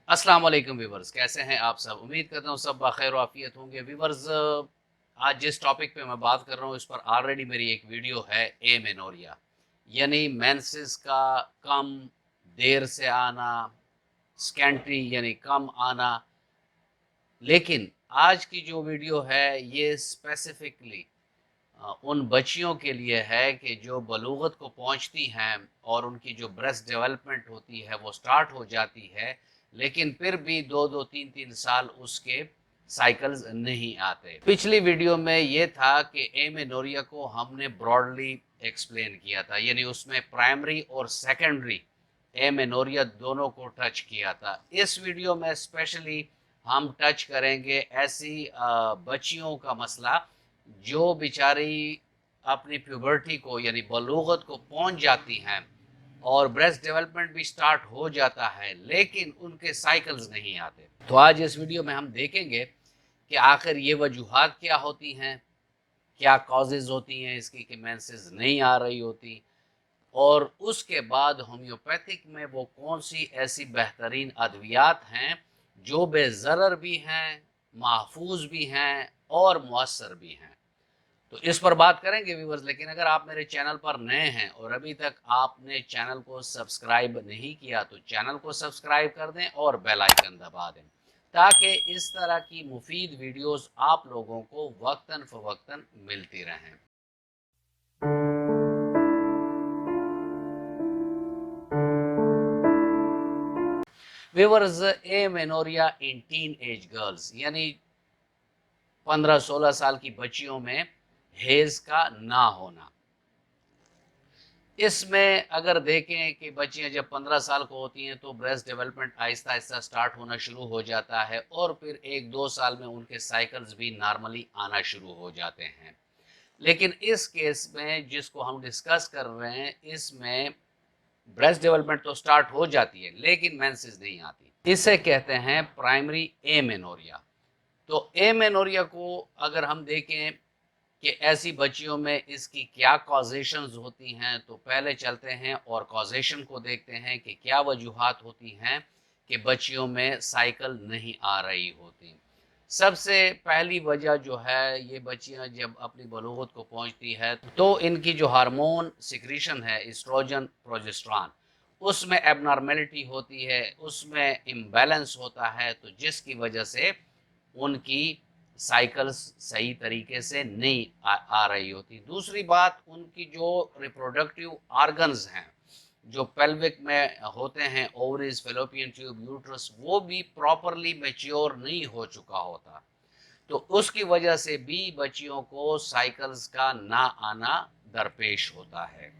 अस्सलाम वालेकुम व्यूवर्स, कैसे हैं आप सब। उम्मीद करता हूँ सब बखैर व आफियत होंगे। व्यूवर्स, आज जिस टॉपिक पे मैं बात कर रहा हूँ इस पर ऑलरेडी मेरी एक वीडियो है, एमेनोरिया यानी मेंसेस का कम, देर से आना, स्कैंट्री यानी कम आना। लेकिन आज की जो वीडियो है ये स्पेसिफिकली उन बच्चियों के लिए है कि जो बलूगत को पहुंचती हैं और उनकी जो ब्रेस्ट डेवलपमेंट होती है वो स्टार्ट हो जाती है, लेकिन फिर भी 2-2 3-3 साल उसके साइकिल्स नहीं आते। पिछली वीडियो में ये था कि एमेनोरिया को हमने ब्रॉडली एक्सप्लेन किया था, यानी उसमें प्राइमरी और सेकेंडरी एमेनोरिया दोनों को टच किया था। इस वीडियो में स्पेशली हम टच करेंगे ऐसी बच्चियों का मसला जो बेचारी अपनी प्यूबर्टी को यानी बलूगत को पहुंच जाती हैं और ब्रेस्ट डेवलपमेंट भी स्टार्ट हो जाता है, लेकिन उनके साइकिल्स नहीं आते। तो आज इस वीडियो में हम देखेंगे कि आखिर ये वजूहात क्या होती हैं, क्या कॉजेज़ होती हैं इसकी कि मेंसेस नहीं आ रही होती, और उसके बाद होम्योपैथिक में वो कौन सी ऐसी बेहतरीन अद्वियात हैं जो बेज़रर भी हैं, महफूज भी हैं और मुअस्सर भी हैं। तो इस पर बात करेंगे व्यूवर्स। लेकिन अगर आप मेरे चैनल पर नए हैं और अभी तक आपने चैनल को सब्सक्राइब नहीं किया तो चैनल को सब्सक्राइब कर दें और बेल आइकन दबा दें, ताकि इस तरह की मुफीद वीडियोस आप लोगों को वक्तन फ़वक्तन मिलती रहें। व्यूवर्स, एमेनोरिया इन टीन एज गर्ल्स यानी 15-16 साल की बच्चियों में हेज का ना होना। इसमें अगर देखें कि बच्चियां जब 15 साल को होती हैं तो breast development Aahista Aahista start होना शुरू हो जाता है और फिर 1-2 साल में उनके साइकिल्स भी नॉर्मली आना शुरू हो जाते हैं। लेकिन इस केस में जिसको हम डिस्कस कर रहे हैं, इसमें ब्रेस्ट डेवलपमेंट तो स्टार्ट हो जाती है लेकिन मेंसेस नहीं आती। इसे कहते हैं प्राइमरी एमेनोरिया। तो एमेनोरिया को अगर हम देखें कि ऐसी बच्चियों में इसकी क्या कॉजेशंस होती हैं, तो पहले चलते हैं और कॉजेशन को देखते हैं कि क्या वजूहात होती हैं कि बच्चियों में साइकिल नहीं आ रही होती। सबसे पहली वजह जो है, ये बच्चियां जब अपनी बलूगत को पहुंचती है तो इनकी जो हार्मोन सिक्रीशन है, एस्ट्रोजन प्रोजेस्टेरॉन, उसमें एबनॉर्मेलिटी होती है, उसमें इम्बैलेंस होता है, तो जिसकी वजह से उनकी साइकिल्स सही तरीके से नहीं आ रही होती। दूसरी बात, उनकी जो रिप्रोडक्टिव ऑर्गन्स हैं जो पेल्विक में होते हैं, ओवरीज, फेलोपियन ट्यूब, यूट्रस, वो भी प्रॉपरली मैच्योर नहीं हो चुका होता, तो उसकी वजह से भी बच्चियों को साइकिल्स का ना आना दरपेश होता है।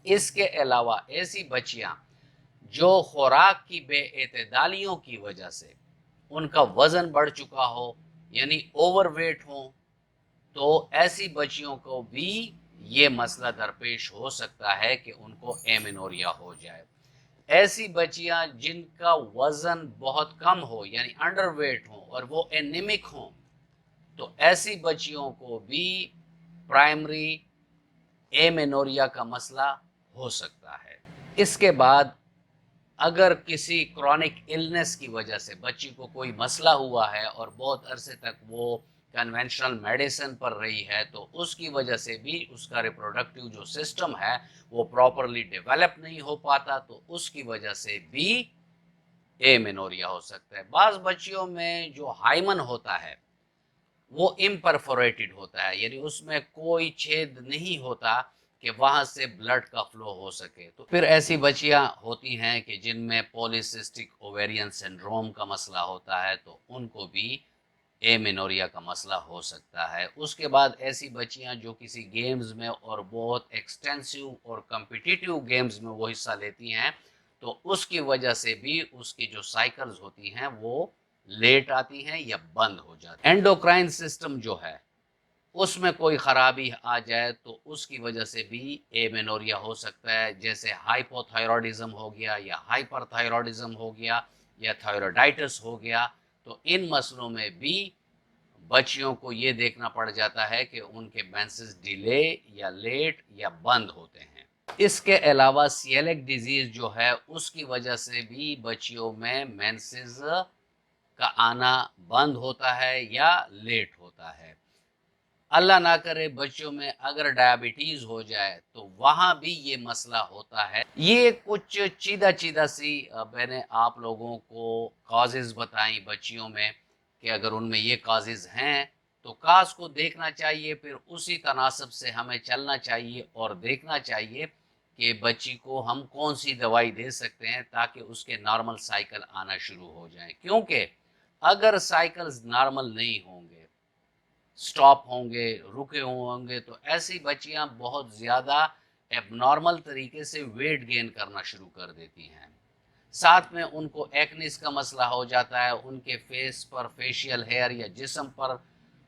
इसके अलावा ऐसी बच्चियां जो खुराक की बेएतदालियों की वजह से उनका वजन बढ़ चुका हो यानी ओवरवेट हो, तो ऐसी बच्चियों को भी ये मसला दरपेश हो सकता है कि उनको एमेनोरिया हो जाए। ऐसी बच्चियां जिनका वजन बहुत कम हो यानी अंडरवेट हो और वो एनीमिक हो, तो ऐसी बच्चियों को भी प्राइमरी एमेनोरिया का मसला हो सकता है। इसके बाद अगर किसी क्रॉनिक इलनेस की वजह से बच्ची को कोई मसला हुआ है और बहुत अरसे तक वो कन्वेंशनल मेडिसिन पर रही है, तो उसकी वजह से भी उसका रिप्रोडक्टिव जो सिस्टम है वो प्रॉपरली डेवलप नहीं हो पाता, तो उसकी वजह से भी एमेनोरिया हो सकता है। बाज़ बच्चियों में जो हाइमन होता है वो इम्परफोरेटेड होता है, यानी उसमें कोई छेद नहीं होता कि वहाँ से ब्लड का फ्लो हो सके। तो फिर ऐसी बच्चियाँ होती हैं कि जिनमें पॉलीसिस्टिक ओवेरियन सिंड्रोम का मसला होता है, तो उनको भी एमेनोरिया का मसला हो सकता है। उसके बाद ऐसी बच्चियाँ जो किसी गेम्स में और बहुत एक्सटेंसिव और कम्पिटिटिव गेम्स में वो हिस्सा लेती हैं, तो उसकी वजह से भी उसकी जो साइकिल्स होती हैं वो लेट आती हैं या बंद हो जाती हैं। एंडोक्राइन सिस्टम जो है उसमें कोई ख़राबी आ जाए तो उसकी वजह से भी एमेनोरिया हो सकता है, जैसे हाइपोथायरॉयडिज्म हो गया या हाइपरथायरॉयडिज्म हो गया या थायराइडाइटिस हो गया। तो इन मसलों में भी बच्चियों को ये देखना पड़ जाता है कि उनके मेंसेस डिले या लेट या बंद होते हैं। اس کے علاوہ سیلک ڈیزیز جو ہے اس کی وجہ سے بھی بچیوں میں مینسز کا آنا بند ہوتا ہے یا لیٹ ہوتا ہے۔ اللہ نہ کرے بچوں میں اگر ڈائبٹیز ہو جائے تو وہاں بھی یہ مسئلہ ہوتا ہے۔ یہ کچھ چیدہ سی میں نے آپ لوگوں کو کازز بتائیں بچیوں میں کہ اگر ان میں یہ کازز ہیں تو کاز کو دیکھنا چاہیے، پھر اسی تناسب سے ہمیں چلنا چاہیے اور دیکھنا چاہیے کہ بچی کو ہم کون سی دوائی دے سکتے ہیں تاکہ اس کے نارمل سائیکل آنا شروع ہو جائیں، کیونکہ اگر سائیکلز نارمل نہیں ہوں گے، سٹاپ ہوں گے، رکے ہوں گے، تو ایسی بچیاں بہت زیادہ ایب نارمل طریقے سے ویٹ گین کرنا شروع کر دیتی ہیں۔ ساتھ میں ان کو ایکنیز کا مسئلہ ہو جاتا ہے، ان کے فیس پر فیشیل ہیئر یا جسم پر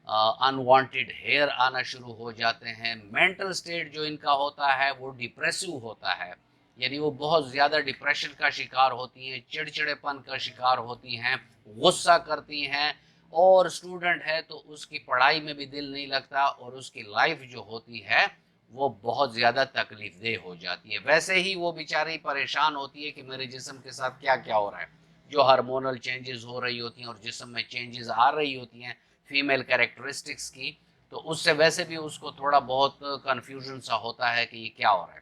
انوانٹیڈ ہیئر آنا شروع ہو جاتے ہیں۔ مینٹل سٹیٹ جو ان کا ہوتا ہے وہ ڈپریسو ہوتا ہے، یعنی وہ بہت زیادہ ڈپریشن کا شکار ہوتی ہیں، چڑچڑے پن کا شکار ہوتی ہیں، غصہ کرتی ہیں، اور اسٹوڈنٹ ہے تو اس کی پڑھائی میں بھی دل نہیں لگتا اور اس کی لائف جو ہوتی ہے وہ بہت زیادہ تکلیف دہ ہو جاتی ہے۔ ویسے ہی وہ بیچاری پریشان ہوتی ہے کہ میرے جسم کے ساتھ کیا کیا ہو رہا ہے، جو ہارمونل چینجز ہو رہی ہوتی ہیں اور جسم میں چینجز آ رہی ہوتی ہیں فیمیل کیریکٹرسٹکس کی، تو اس سے ویسے بھی اس کو تھوڑا بہت کنفیوژن سا ہوتا ہے کہ یہ کیا ہو رہا ہے۔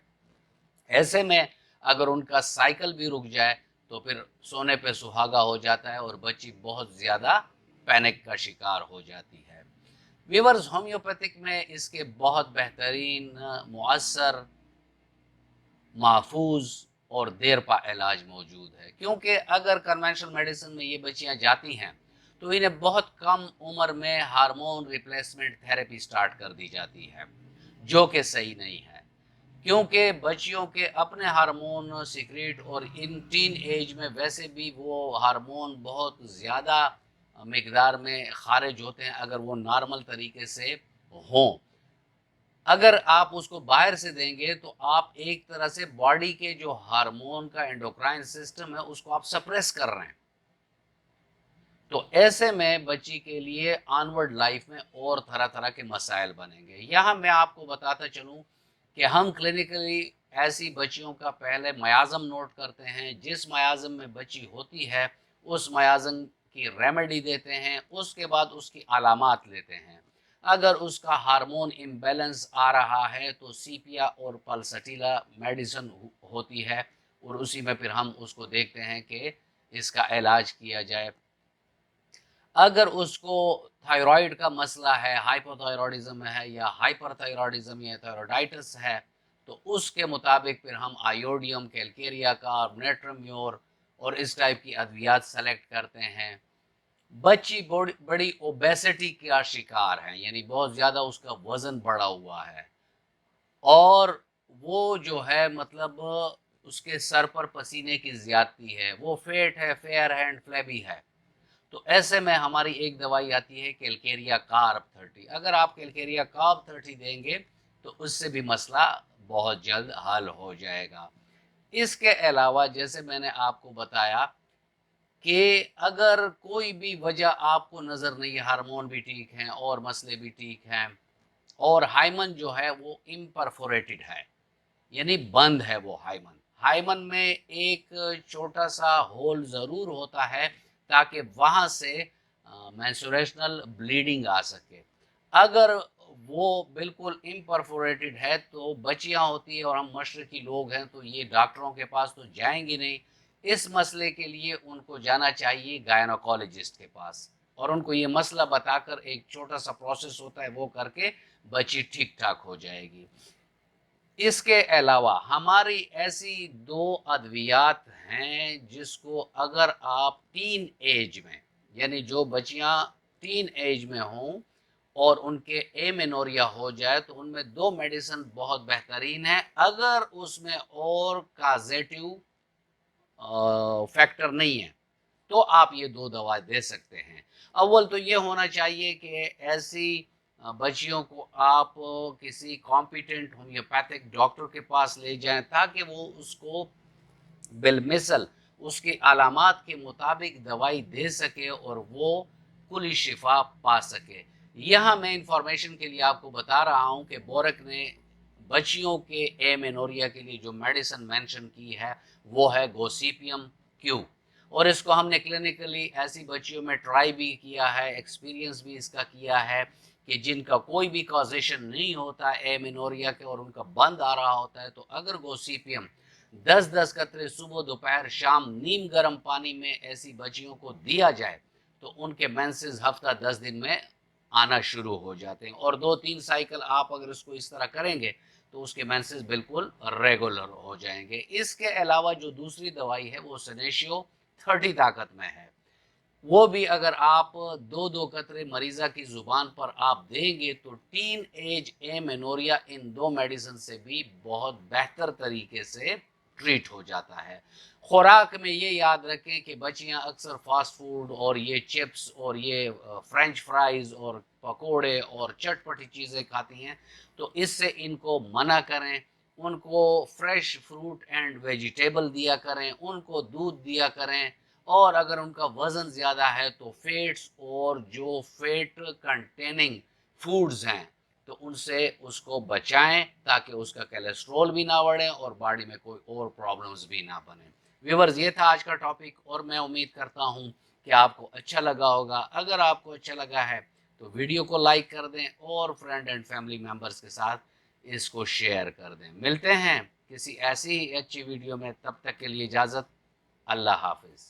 ایسے میں اگر ان کا سائیکل بھی رک جائے تو پھر سونے پہ سہاگا ہو جاتا ہے اور بچی بہت زیادہ پینک کا شکار ہو جاتی ہے۔ ویورز، ہومیوپیتھک میں اس کے بہت بہترین، مؤثر، محفوظ اور دیر پا علاج موجود ہے، کیونکہ اگر کنونشنل میڈیسن میں یہ بچیاں جاتی ہیں تو انہیں بہت کم عمر میں ہارمون ریپلیسمنٹ تھراپی سٹارٹ کر دی جاتی ہے، جو کہ صحیح نہیں ہے، کیونکہ بچیوں کے اپنے ہارمون سیکریٹ اور ان ٹین ایج میں ویسے بھی وہ ہارمون بہت زیادہ مقدار میں خارج ہوتے ہیں اگر وہ نارمل طریقے سے ہوں۔ اگر آپ اس کو باہر سے دیں گے تو آپ ایک طرح سے باڈی کے جو ہارمون کا انڈوکرائن سسٹم ہے اس کو آپ سپریس کر رہے ہیں، تو ایسے میں بچی کے لیے آنورڈ لائف میں اور طرح طرح کے مسائل بنیں گے۔ یہاں میں آپ کو بتاتا چلوں کہ ہم کلینکلی ایسی بچیوں کا پہلے میازم نوٹ کرتے ہیں، جس میازم میں بچی ہوتی ہے اس میازم کی ریمیڈی دیتے ہیں، اس کے بعد اس کی علامات لیتے ہیں۔ اگر اس کا ہارمون امبیلنس آ رہا ہے تو سیپیا اور پلسٹیلا میڈیسن ہوتی ہے، اور اسی میں پھر ہم اس کو دیکھتے ہیں کہ اس کا علاج کیا جائے۔ اگر اس کو تھائرائیڈ کا مسئلہ ہے، ہائپوتھائرائڈزم ہے یا ہائپر تھائرائڈزم یا تھائرائیڈائٹس ہے، تو اس کے مطابق پھر ہم آیوڈیم، کیلکیریا کا، نیٹرمیور اور اس ٹائپ کی ادویات سلیکٹ کرتے ہیں۔ بچی بڑی اوبیسٹی کا شکار ہے، یعنی بہت زیادہ اس کا وزن بڑھا ہوا ہے، اور وہ جو ہے مطلب اس کے سر پر پسینے کی زیادتی ہے، وہ فیٹ ہے، فیئر اینڈ فلیبی ہے، تو ایسے میں ہماری ایک دوائی آتی ہے کیلکیریا کارب 30۔ اگر آپ کیلکیریا کارب 30 دیں گے تو اس سے بھی مسئلہ بہت جلد حل ہو جائے گا۔ اس کے علاوہ جیسے میں نے آپ کو بتایا کہ اگر کوئی بھی وجہ آپ کو نظر نہیں، ہارمون بھی ٹھیک ہیں اور مسئلے بھی ٹھیک ہیں، اور ہائمن جو ہے وہ امپرفوریٹڈ ہے، یعنی بند ہے، وہ ہائمن میں ایک چھوٹا سا ہول ضرور ہوتا ہے تاکہ وہاں سے مینسوریشنل بلیڈنگ آ سکے۔ اگر وہ بالکل امپرفوریٹڈ ہے تو بچیاں ہوتی ہیں اور ہم مشرقی لوگ ہیں تو یہ ڈاکٹروں کے پاس تو جائیں گی نہیں، اس مسئلے کے لیے ان کو جانا چاہیے گائنوکالوجسٹ کے پاس، اور ان کو یہ مسئلہ بتا کر ایک چھوٹا سا پروسیس ہوتا ہے وہ کر کے بچی ٹھیک ٹھاک ہو جائے گی۔ اس کے علاوہ ہماری ایسی دو ادویات ہیں جس کو اگر آپ ٹین ایج میں، یعنی جو بچیاں ٹین ایج میں ہوں اور ان کے ایمینوریا ہو جائے، تو ان میں دو میڈیسن بہت بہترین ہیں اگر اس میں اور کازیٹیو فیکٹر نہیں ہے تو آپ یہ دو دوا دے سکتے ہیں۔ اول تو یہ ہونا چاہیے کہ ایسی بچیوں کو آپ کسی کمپیٹنٹ ہومیوپیتھک ڈاکٹر کے پاس لے جائیں تاکہ وہ اس کو بالمثل اس کی علامات کے مطابق دوائی دے سکے اور وہ کلی شفا پا سکے۔ یہاں میں انفارمیشن کے لیے آپ کو بتا رہا ہوں کہ بورک نے बच्चियों के एमेनोरिया के लिए जो मेडिसिन मेंशन की है वो है गोसिपियम क्यू, और इसको हमने क्लिनिकली ऐसी बच्चियों में ट्राई भी किया है, एक्सपीरियंस भी इसका किया है कि जिनका कोई भी कॉजेशन नहीं होता एमेनोरिया के और उनका बंद आ रहा होता है, तो अगर गोसिपियम 10-10 कतरे सुबह दोपहर शाम नीम गर्म पानी में ऐसी बच्चियों को दिया जाए तो उनके मेंसेस हफ्ता 10 दिन में आना शुरू हो जाते हैं, और 2-3 साइकिल आप अगर इसको इस तरह करेंगे तो उसके मेंसेस बिल्कुल रेगुलर हो जाएंगे। इसके अलावा जो दूसरी दवाई है वो सनेशियो 30 ताकत में है, वो भी अगर आप 2-2 कतरे मरीजा की जुबान पर आप देंगे तो टीन एज एमेनोरिया इन 2 मेडिसिन से भी बहुत बेहतर तरीके से ट्रीट हो जाता है। खुराक में ये याद रखें कि बच्चियां अक्सर फास्ट फूड और ये चिप्स और ये फ्रेंच फ्राइज और पकोड़े और चटपटी चीज़ें खाती हैं, तो इससे इनको मना करें। उनको फ्रेश फ्रूट एंड वेजिटेबल दिया करें, उनको दूध दिया करें, और अगर उनका वज़न ज़्यादा है तो फेट्स और जो फेट कंटेनिंग फूड्स हैं तो उनसे उसको बचाएं ताकि उसका कोलेस्ट्रॉल भी ना बढ़े और बॉडी में कोई और प्रॉब्लम्स भी ना बने। व्यूअर्स, ये था आज का टॉपिक और मैं उम्मीद करता हूँ कि आपको अच्छा लगा होगा। अगर आपको अच्छा लगा है तो वीडियो को लाइक कर दें और फ्रेंड एंड फैमिली मेम्बर्स के साथ इसको शेयर कर दें। मिलते हैं किसी ऐसी ही अच्छी वीडियो में, तब तक के लिए इजाज़त। अल्लाह हाफिज़।